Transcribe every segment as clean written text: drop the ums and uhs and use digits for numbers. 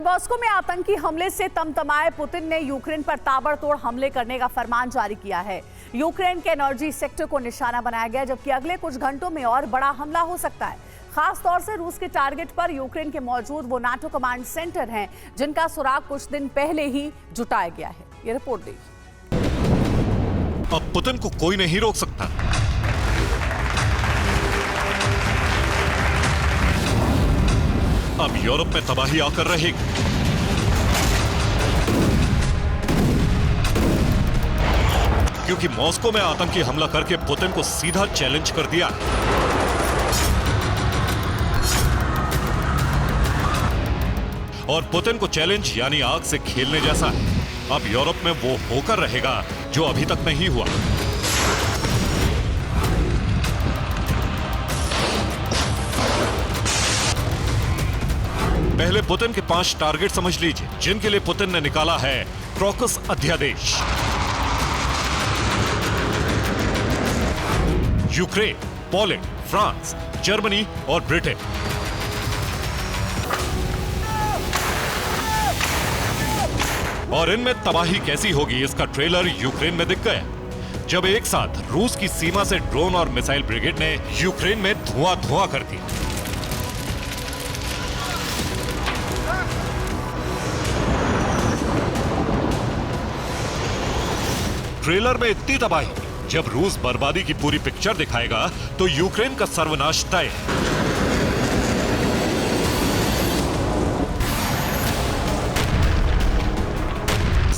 Moscow में आतंकी हमले से तमतमाए पुतिन ने यूक्रेन पर ताबड़तोड़ हमले करने का फरमान जारी किया है। यूक्रेन के एनर्जी सेक्टर को निशाना बनाया गया, जबकि अगले कुछ घंटों में और बड़ा हमला हो सकता है। खास तौर से रूस के टारगेट पर यूक्रेन के मौजूद वो नाटो कमांड सेंटर हैं, जिनका सुराग कुछ दिन पहले ही जुटाया गया है। ये रिपोर्ट देखिए। अब पुतिन को कोई नहीं रोक सकता। अब यूरोप में तबाही आकर रहेगी। क्योंकि मॉस्को में आतंकी हमला करके पुतिन को सीधा चैलेंज कर दिया। और पुतिन को चैलेंज यानी आग से खेलने जैसा है। अब यूरोप में वो होकर रहेगा जो अभी तक नहीं हुआ। पहले पुतिन के 5 टारगेट समझ लीजिए, जिनके लिए पुतिन ने निकाला है क्रॉकस अध्यादेश। यूक्रेन, पोलैंड, फ्रांस, जर्मनी और ब्रिटेन। और इनमें तबाही कैसी होगी, इसका ट्रेलर यूक्रेन में दिख गया, जब एक साथ रूस की सीमा से ड्रोन और मिसाइल ब्रिगेड ने यूक्रेन में धुआं कर दिया। ट्रेलर में इतनी तबाही, जब रूस बर्बादी की पूरी पिक्चर दिखाएगा तो यूक्रेन का सर्वनाश तय है।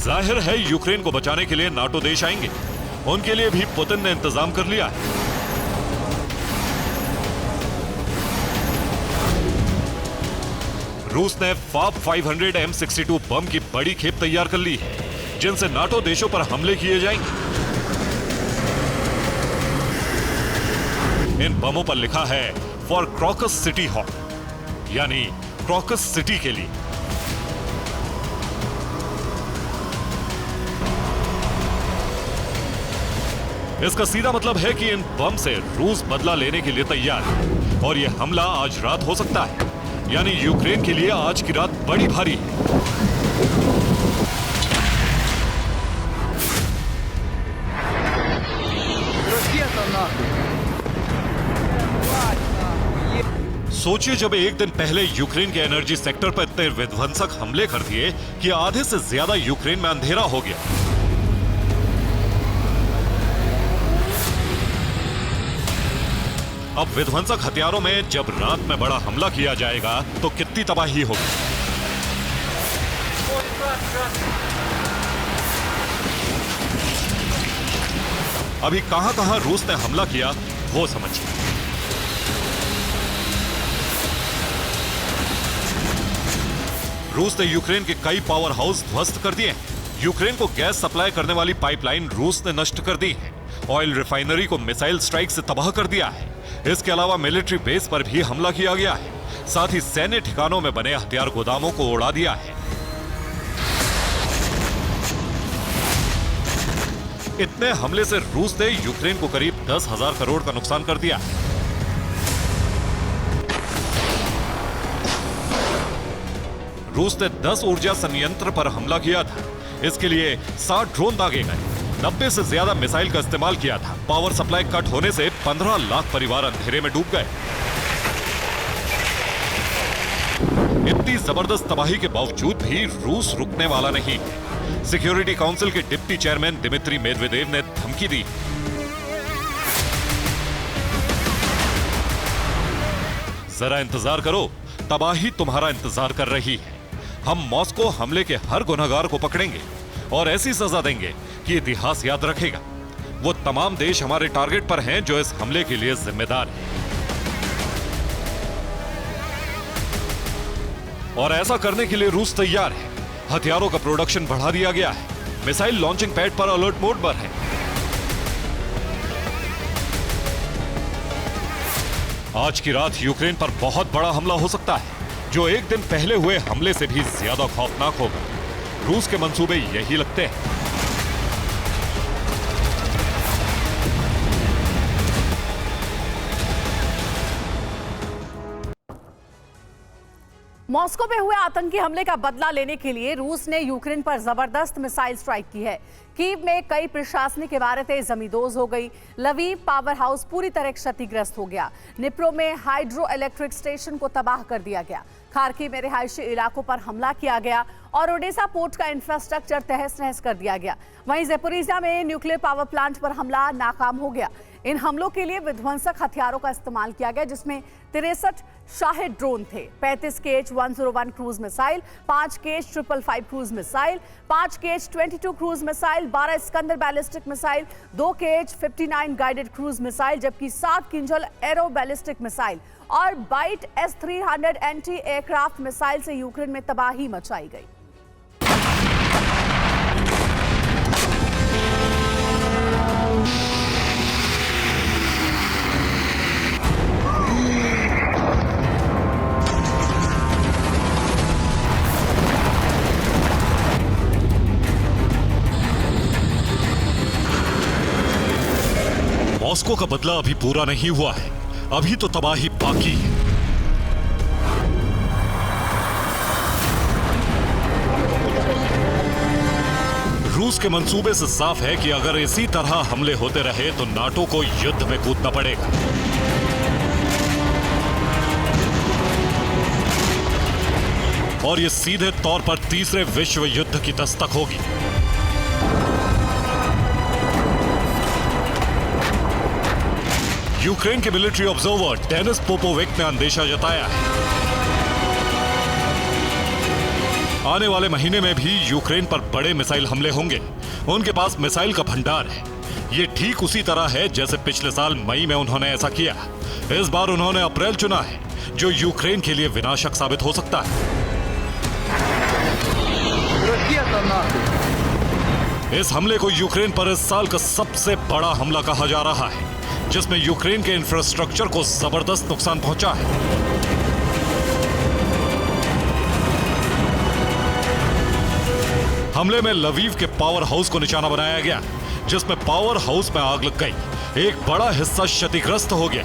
जाहिर है यूक्रेन को बचाने के लिए नाटो देश आएंगे। उनके लिए भी पुतिन ने इंतजाम कर लिया है। रूस ने फाब 500 M62 बम की बड़ी खेप तैयार कर ली है, जिनसे नाटो देशों पर हमले किए जाएंगे। इन बमों पर लिखा है फॉर क्रॉकस सिटी हॉल, यानी क्रॉकस सिटी के लिए। इसका सीधा मतलब है कि इन बम से रूस बदला लेने के लिए तैयार है और यह हमला आज रात हो सकता है, यानी यूक्रेन के लिए आज की रात बड़ी भारी है। सोचिए, जब एक दिन पहले यूक्रेन के एनर्जी सेक्टर पर इतने विध्वंसक हमले कर दिए कि आधे से ज्यादा यूक्रेन में अंधेरा हो गया। अब विध्वंसक हथियारों में जब रात में बड़ा हमला किया जाएगा तो कितनी तबाही होगी। अभी कहां रूस ने हमला किया वो समझिए। रूस ने यूक्रेन के कई पावर हाउस ध्वस्त कर दिए हैं। यूक्रेन को गैस सप्लाई करने वाली पाइपलाइन रूस ने नष्ट कर दी है। ऑयल रिफाइनरी को मिसाइल स्ट्राइक से तबाह कर दिया है। इसके अलावा मिलिट्री बेस पर भी हमला किया गया है। साथ ही सैन्य ठिकानों में बने हथियार गोदामों को उड़ा दिया है। इतने हमले से रूस ने यूक्रेन को करीब 10,000 करोड़ का नुकसान कर दिया है। रूस ने 10 ऊर्जा संयंत्र पर हमला किया था। इसके लिए 60 ड्रोन दागे गए, 90 से ज्यादा मिसाइल का इस्तेमाल किया था। पावर सप्लाई कट होने से 15 लाख परिवार अंधेरे में डूब गए। इतनी जबरदस्त तबाही के बावजूद भी रूस रुकने वाला नहीं। सिक्योरिटी काउंसिल के डिप्टी चेयरमैन दिमित्री मेदवेदेव ने धमकी दी। जरा इंतजार करो, तबाही तुम्हारा इंतजार कर रही है। हम मॉस्को हमले के हर गुनहगार को पकड़ेंगे और ऐसी सजा देंगे कि इतिहास याद रखेगा। वो तमाम देश हमारे टारगेट पर हैं जो इस हमले के लिए जिम्मेदार हैं। और ऐसा करने के लिए रूस तैयार है। हथियारों का प्रोडक्शन बढ़ा दिया गया है। मिसाइल लॉन्चिंग पैड पर अलर्ट मोड पर है। आज की रात यूक्रेन पर बहुत बड़ा हमला हो सकता है, जो एक दिन पहले हुए हमले से भी ज्यादा खौफनाक होगा। रूस के मंसूबे यही लगते हैं। मॉस्को में हुए आतंकी हमले का बदला लेने के लिए रूस ने यूक्रेन पर जबरदस्त मिसाइल स्ट्राइक की है। कीव में कई प्रशासनिक इमारतें जमींदोज हो गई। लवीव पावर हाउस पूरी तरह क्षतिग्रस्त हो गया। निप्रो में हाइड्रो इलेक्ट्रिक स्टेशन को तबाह कर दिया गया। खार्किव में रिहायशी इलाकों पर हमला किया गया और ओडेसा पोर्ट का इंफ्रास्ट्रक्चर तहस नहस कर दिया गया। वहीं ज़ेपोरिज़िया में न्यूक्लियर पावर प्लांट पर हमला नाकाम हो गया। इन हमलों के लिए विध्वंसक हथियारों का इस्तेमाल किया गया, जिसमें 63 शाहिद ड्रोन थे, 35 KH-101 cruise missile, 5 KH-555 cruise missile, 5 KH-22 cruise missile, 12 Iskander ballistic missile, 2 KH-59 guided cruise missile, जबकि 7 किंजल एरो बैलिस्टिक मिसाइल और बाइट S-300 एंटी एयरक्राफ्ट मिसाइल से यूक्रेन में तबाही मचाई गई। मॉस्को का बदला अभी पूरा नहीं हुआ है, अभी तो तबाही बाकी है। रूस के मंसूबे से साफ है कि अगर इसी तरह हमले होते रहे तो नाटो को युद्ध में कूदना पड़ेगा। और यह सीधे तौर पर तीसरे विश्व युद्ध की दस्तक होगी। यूक्रेन के मिलिट्री ऑब्जर्वर डेनिस पोपोविक ने अंदेशा जताया है, आने वाले महीने में भी यूक्रेन पर बड़े मिसाइल हमले होंगे। उनके पास मिसाइल का भंडार है। ये ठीक उसी तरह है जैसे पिछले साल मई में उन्होंने ऐसा किया। इस बार उन्होंने अप्रैल चुना है, जो यूक्रेन के लिए विनाशक साबित हो सकता है। इस हमले को यूक्रेन पर इस साल का सबसे बड़ा हमला कहा जा रहा है, जिसमें यूक्रेन के इंफ्रास्ट्रक्चर को जबरदस्त नुकसान पहुंचा है। हमले में लवीव के पावर हाउस को निशाना बनाया गया, जिसमें पावर हाउस में आग लग गई। एक बड़ा हिस्सा क्षतिग्रस्त हो गया।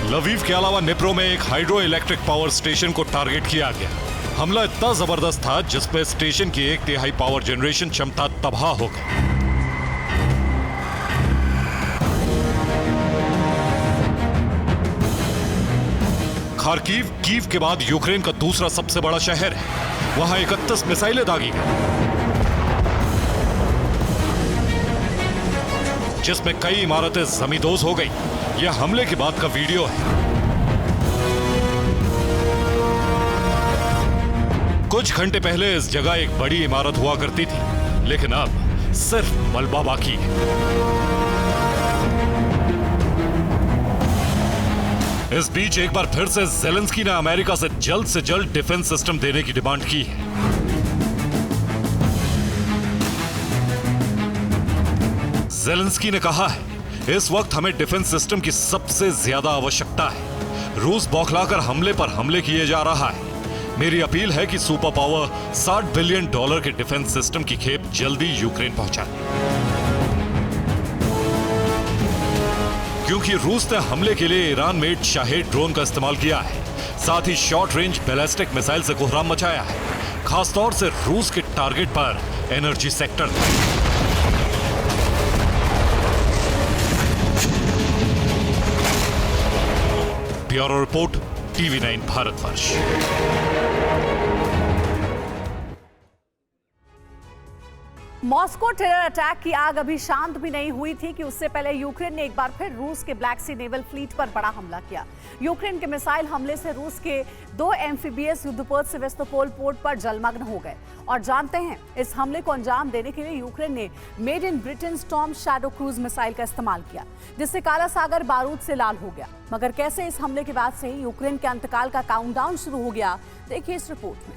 लवीव के अलावा निप्रो में एक हाइड्रो इलेक्ट्रिक पावर स्टेशन को टारगेट किया गया। हमला इतना जबरदस्त था जिसमें स्टेशन की 1/3 पावर जनरेशन क्षमता तबाह हो गई। खार्किव कीव के बाद यूक्रेन का दूसरा सबसे बड़ा शहर है। वहां 31 मिसाइलें दागी गई, जिसमें कई इमारतें जमींदोज हो गई। यह हमले के बाद का वीडियो है। कुछ घंटे पहले इस जगह एक बड़ी इमारत हुआ करती थी, लेकिन अब सिर्फ मलबा बाकी है। इस बीच एक बार फिर से ज़ेलेंस्की ने अमेरिका से जल्द डिफेंस सिस्टम देने की डिमांड की है। ज़ेलेंस्की ने कहा है, इस वक्त हमें डिफेंस सिस्टम की सबसे ज्यादा आवश्यकता है। रूस बौखलाकर हमले पर हमले किए जा रहा है। मेरी अपील है कि सुपर पावर $60 बिलियन के डिफेंस सिस्टम की खेप जल्दी यूक्रेन पहुंचाए, क्योंकि रूस ने हमले के लिए ईरान मेड शाहिद ड्रोन का इस्तेमाल किया है। साथ ही शॉर्ट रेंज बैलिस्टिक मिसाइल से कोहराम मचाया है, खासतौर से रूस के टारगेट पर energy sector. Bureau report, TV9 Bharatvarsh. Moscow terror attack की आग अभी शांत भी नहीं हुई थी कि उससे पहले यूक्रेन ने एक बार फिर रूस के ब्लैक सी नेवल फ्लीट पर बड़ा हमला किया। यूक्रेन के मिसाइल हमले से रूस के 2 एम्फीबियस युद्धपोत सेवास्तोपोल पोर्ट पर जलमग्न हो गए। और जानते हैं, इस हमले को अंजाम देने के लिए यूक्रेन ने made in Britain storm shadow cruise missile का इस्तेमाल किया, जिससे काला सागर बारूद से लाल हो गया। मगर कैसे इस हमले के बाद से ही यूक्रेन के अंतकाल का काउंटडाउन शुरू हो गया, देखिए इस रिपोर्ट में।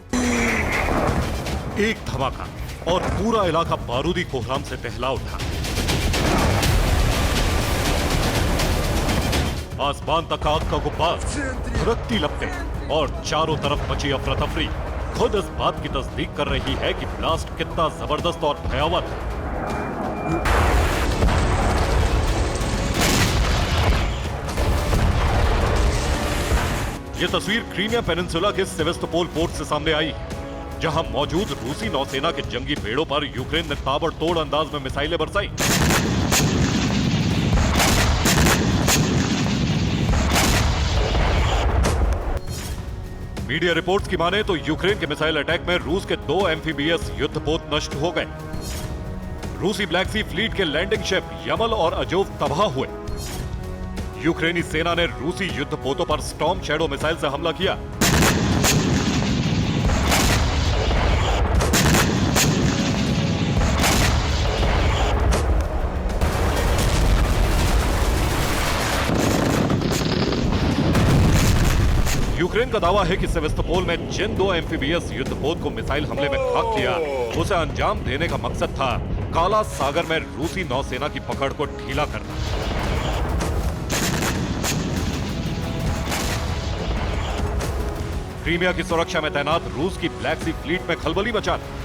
एक धमाका और पूरा इलाका बारूदी कोहराम से दहला उठा। आसमान तक आग का गुब्बार, भड़कती लपटें और चारों तरफ मची अफरा तफरी खुद इस बात की तस्दीक कर रही है कि ब्लास्ट कितना जबरदस्त और भयावह है। ये तस्वीर क्रीमिया पेनिनसुला के सेवेस्तोपोल पोर्ट से सामने आई है, जहां मौजूद रूसी नौसेना के जंगी बेड़ों पर यूक्रेन ने ताबड़तोड़ अंदाज में मिसाइलें बरसाई। मीडिया रिपोर्ट्स की माने तो यूक्रेन के मिसाइल अटैक में रूस के 2 एम्फीबियस युद्धपोत नष्ट हो गए। रूसी ब्लैक सी फ्लीट के लैंडिंग शिप यमल और अजोव तबाह हुए। यूक्रेनी सेना ने रूसी युद्धपोतों पर स्टॉर्म शैडो मिसाइल से हमला किया। यूक्रेन का दावा है कि सेवेस्तोपोल में जिन 2 एम्फीबियस युद्धपोत को मिसाइल हमले में खाक किया, उसे अंजाम देने का मकसद था काला सागर में रूसी नौसेना की पकड़ को ढीला करना। क्रीमिया की सुरक्षा में तैनात रूस की ब्लैक सी फ्लीट में खलबली मचा दी।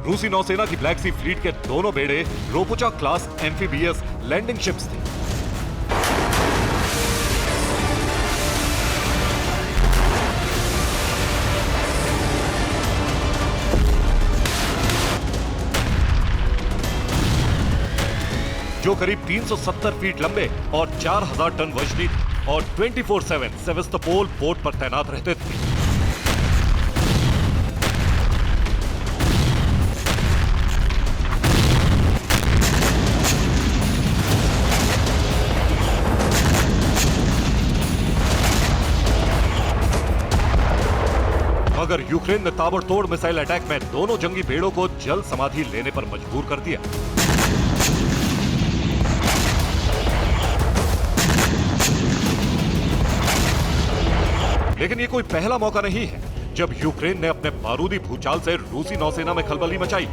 रूसी नौसेना की ब्लैक सी फ्लीट के दोनों बेड़े रोपुचा क्लास एम्फीबियस लैंडिंग शिप्स थे। जो करीब 370 फीट लंबे और 4000 टन वजनी और 24/7 सेवेस्तोपोल पोर्ट पर तैनात रहते थे। मगर यूक्रेन ने ताबड़तोड़ मिसाइल अटैक में दोनों जंगी बेड़ों को जल समाधि लेने पर मजबूर कर दिया। लेकिन ये कोई पहला मौका नहीं है जब यूक्रेन ने अपने बारूदी भूचाल से रूसी नौसेना में खलबली मचाई।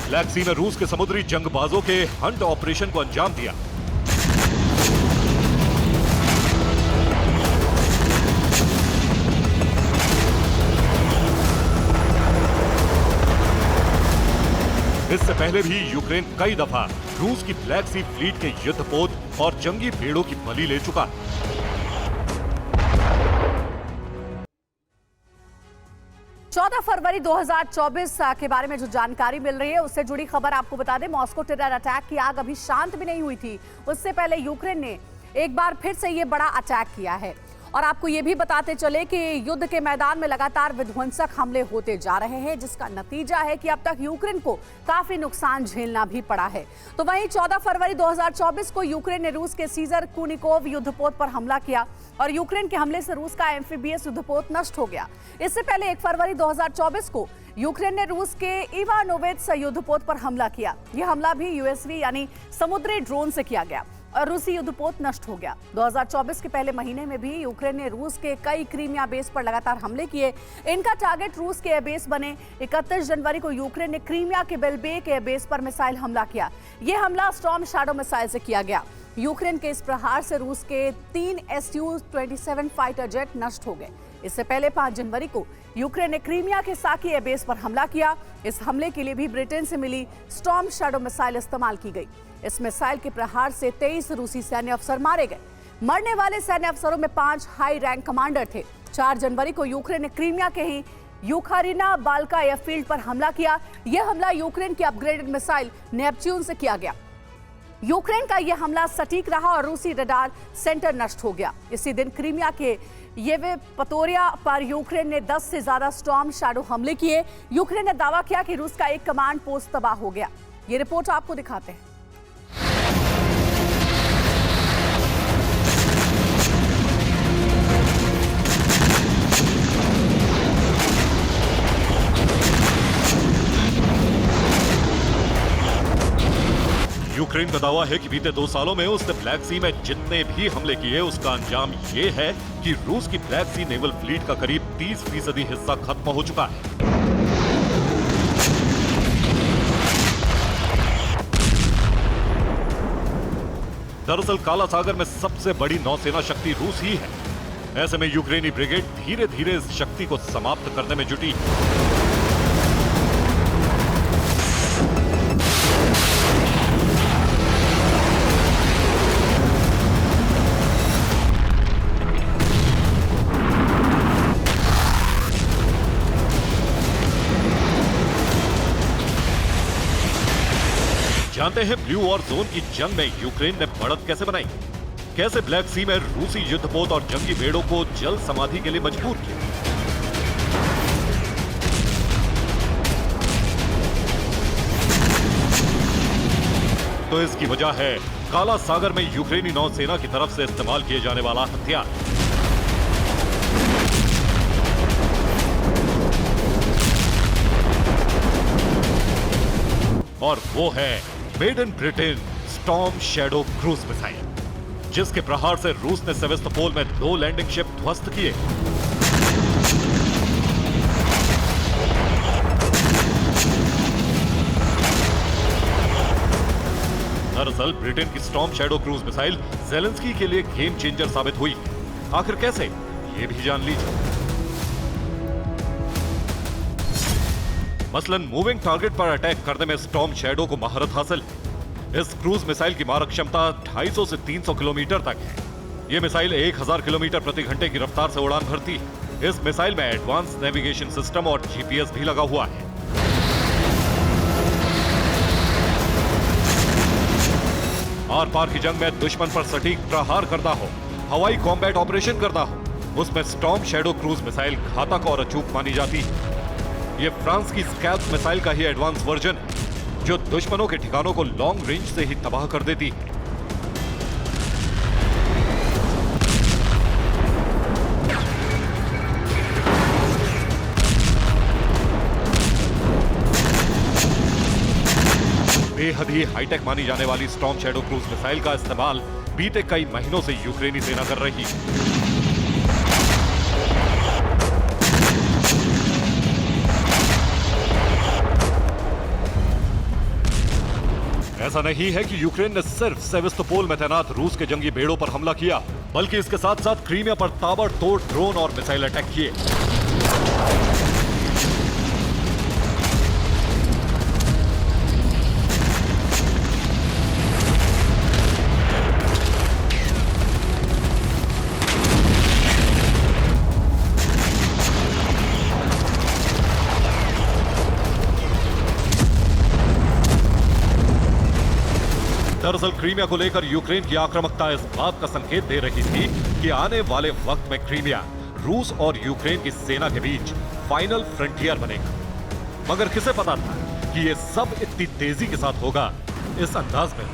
ब्लैक सी में रूस के समुद्री जंगबाजों के हंट ऑपरेशन को अंजाम दिया। इससे पहले भी यूक्रेन कई दफा रूस की ब्लैक सी फ्लीट के युद्धपोत और जंगी बेड़ों की बलि ले चुका है। फरवरी 2024 के बारे में जो जानकारी मिल रही है उससे जुड़ी खबर आपको बता दें। मॉस्को टेरर अटैक की आग अभी शांत भी नहीं हुई थी। उससे पहले यूक्रेन ने एक बार फिर से ये बड़ा अटैक किया है। और आपको ये भी बताते चले कि युद्ध के मैदान में लगातार विध्वंसक हमले होते जा रहे हैं, जिसका नतीजा है कि अब तक यूक्रेन को काफी नुकसान झेलना भी पड़ा है। तो वहीं 14 फरवरी 2024 को यूक्रेन ने रूस के सीजर कुनिकोव युद्धपोत पर हमला किया और यूक्रेन के हमले से रूस का एम्फीबियस युद्धपोत नष्ट हो गया। इससे पहले 1 फरवरी 2024 को यूक्रेन ने रूस के इवानोविट्स युद्धपोत पर हमला किया। यह हमला भी यूएसवी यानी समुद्री ड्रोन से किया गया और रूसी युद्धपोत नष्ट हो गया। 2024 के पहले महीने में भी यूक्रेन ने रूस के कई क्रीमिया बेस पर लगातार हमले किए। इनका टारगेट रूस के एयरबेस बने। 31 जनवरी को यूक्रेन ने क्रीमिया के बेलबेक एयरबेस पर मिसाइल हमला किया। यह हमला स्टॉर्म शैडो मिसाइल से किया गया। यूक्रेन के इस प्रहार से रूस के 3 Su-27 फाइटर जेट नष्ट हो गए। इससे पहले 5 जनवरी को यूक्रेन ने क्रीमिया के साकी एयरबेस पर हमला किया। इस हमले के लिए भी ब्रिटेन से मिली स्टॉर्म शैडो मिसाइल इस्तेमाल की गई। इस मिसाइल के प्रहार से 23 रूसी सैन्य अफसर मारे गए। मरने वाले सैन्य अफसरों में 5 हाई रैंक कमांडर थे। 4 जनवरी को यूक्रेन ने क्रीमिया के ही यूखारिना बाल्का एयरफील्ड पर हमला किया। यह हमला यूक्रेन की अपग्रेडेड मिसाइल नेपच्यून से किया गया। यूक्रेन का यह हमला सटीक रहा और रूसी रडार सेंटर नष्ट हो गया। इसी दिन क्रीमिया के येवेपतोरिया पर यूक्रेन ने 10 से ज्यादा स्टॉर्म शैडो हमले किए। यूक्रेन ने दावा किया कि रूस का एक कमांड पोस्ट तबाह हो गया। ये रिपोर्ट आपको दिखाते हैं। यूक्रेन का दावा है कि बीते 2 सालों में उसने ब्लैक सी में जितने भी हमले किए उसका अंजाम ये है कि रूस की ब्लैक सी नेवल फ्लीट का करीब 30% हिस्सा खत्म हो चुका है। दरअसल काला सागर में सबसे बड़ी नौसेना शक्ति रूस ही है। ऐसे में यूक्रेनी ब्रिगेड धीरे धीरे इस शक्ति को समाप्त करने में जुटी। जानते हैं ब्लू वॉर जोन की जंग में यूक्रेन ने बढ़त कैसे बनाई, कैसे ब्लैक सी में रूसी युद्धपोत और जंगी बेड़ों को जल समाधि के लिए मजबूर किया। तो इसकी वजह है काला सागर में यूक्रेनी नौसेना की तरफ से इस्तेमाल किए जाने वाला हथियार। और वो है made in Britain storm shadow cruise missile, जिसके प्रहार से रूस ने सेवेस्तोपोल में 2 लैंडिंग शिप ध्वस्त किए। दरअसल ब्रिटेन की storm shadow cruise missile Zelensky के लिए गेम चेंजर साबित हुई। आखिर कैसे, ये भी जान लीजिए। मसलन मूविंग टारगेट पर अटैक करने में स्टॉर्म शैडो को महारत हासिल है। इस क्रूज मिसाइल की मारक क्षमता 250 से 300 किलोमीटर तक है। यह मिसाइल 1000 किलोमीटर प्रति घंटे की रफ्तार से उड़ान भरती है। इस मिसाइल में एडवांस नेविगेशन सिस्टम और जीपीएस भी लगा हुआ है। आर पार की जंग में दुश्मन पर सटीक प्रहार करना हो, हवाई कॉम्बैट ऑपरेशन करना हो, उसमें स्टॉर्म शैडो क्रूज मिसाइल घातक और अचूक मानी जाती है। यह फ्रांस की स्कैल्प मिसाइल का ही एडवांस वर्जन है, जो दुश्मनों के ठिकानों को लॉन्ग रेंज से ही तबाह कर देती है। बेहद ही हाईटेक मानी जाने वाली स्टॉर्म शैडो क्रूज मिसाइल का इस्तेमाल बीते कई महीनों से यूक्रेनी सेना कर रही है। ऐसा नहीं है कि यूक्रेन ने सिर्फ सेवेस्तोपोल में तैनात रूस के जंगी बेड़ों पर हमला किया, बल्कि इसके साथ साथ क्रीमिया पर ताबड़तोड़ ड्रोन और मिसाइल अटैक किए। दरअसल क्रीमिया को लेकर यूक्रेन की आक्रामकता इस बात का संकेत दे रही थी कि आने वाले वक्त में क्रीमिया रूस और यूक्रेन की सेना के बीच फाइनल फ्रंटियर बनेगा। मगर किसे पता था कि यह सब इतनी तेजी के साथ होगा, इस अंदाज में।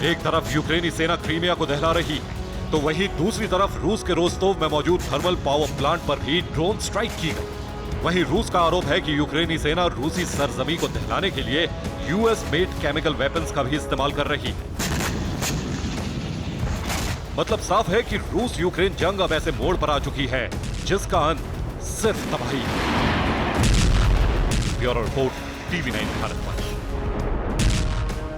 एक तरफ यूक्रेनी सेना क्रीमिया को दहला रही है, तो वहीं दूसरी तरफ रूस के रोस्तोव में मौजूद थर्मल पावर प्लांट पर भी ड्रोन स्ट्राइक की गई। वहीं रूस का आरोप है कि यूक्रेनी सेना रूसी सरजमी को दहलाने के लिए यूएस मेड केमिकल वेपन्स का भी इस्तेमाल कर रही है। मतलब साफ है कि रूस यूक्रेन जंग अब ऐसे मोड़ पर आ चुकी है जिसका अंत सिर्फ तबाही है। Bureau report, TV9 Bharat.